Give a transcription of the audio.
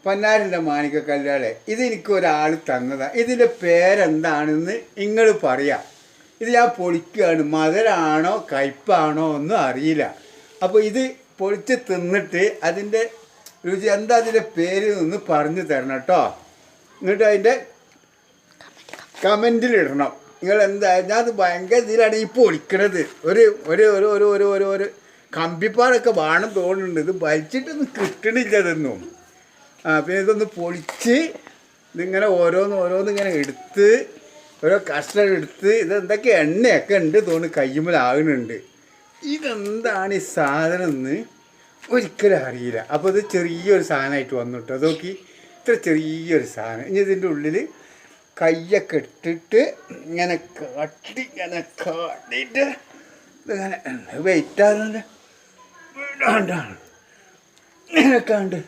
പൊന്നാരൻ്റെ മാണിക്കക്കല്ലാളെ ഇതെനിക്ക് ഒരാൾ തന്നതാണ്. ഇതിൻ്റെ പേരെന്താണെന്ന് നിങ്ങൾ പറയാം. ഇത് ഞാൻ പൊളിക്കുകയാണ്. മധുരമാണോ കയ്പ്പാണോ ഒന്നും അറിയില്ല. അപ്പോൾ ഇത് പൊളിച്ച് തിന്നിട്ട് അതിൻ്റെ രുചി എന്താ അതിൻ്റെ പേര് ഒന്ന് പറഞ്ഞു തരണം കേട്ടോ. എന്നിട്ട് അതിൻ്റെ കമൻറ്റിലിടണം. നിങ്ങൾ എന്താ ഞാൻ അത് ഭയങ്കര ഇതിലാണ് ഈ പൊളിക്കണത്. ഒരു ഒരു ഒരു ഒരു ഒരു ഒരു ഒരു കമ്പിപ്പാടൊക്കെ വേണം തോന്നുന്നുണ്ട്. ഇത് വലിച്ചിട്ടൊന്നും കിട്ടണില്ല ഇതൊന്നും. പിന്നെ ഇതൊന്ന് പൊളിച്ച് ഇതിങ്ങനെ ഓരോന്ന് ഇങ്ങനെ എടുത്ത് ഓരോ കഷ്ണം എടുത്ത് ഇതെന്തൊക്കെ എണ്ണയൊക്കെ ഉണ്ട് തോന്നുന്നു കയ്യുമ്മലാകുന്നുണ്ട്. ഇതെന്താണ് ഈ സാധനം എന്ന് ഒരിക്കലും അറിയില്ല. അപ്പോൾ ഇത് ചെറിയൊരു സാധനമായിട്ട് വന്നിട്ട് അത് നോക്കി, ഇത്ര ചെറിയൊരു സാധനം. ഇനി ഇതിൻ്റെ ഉള്ളിൽ കയ്യൊക്കെ ഇട്ടിട്ട് ഇങ്ങനെ കാട്ടിയിട്ട് ഇതിങ്ങനെ വെയിറ്റാകുന്നുണ്ട്. ഇങ്ങനെയൊക്കെ ഉണ്ട്.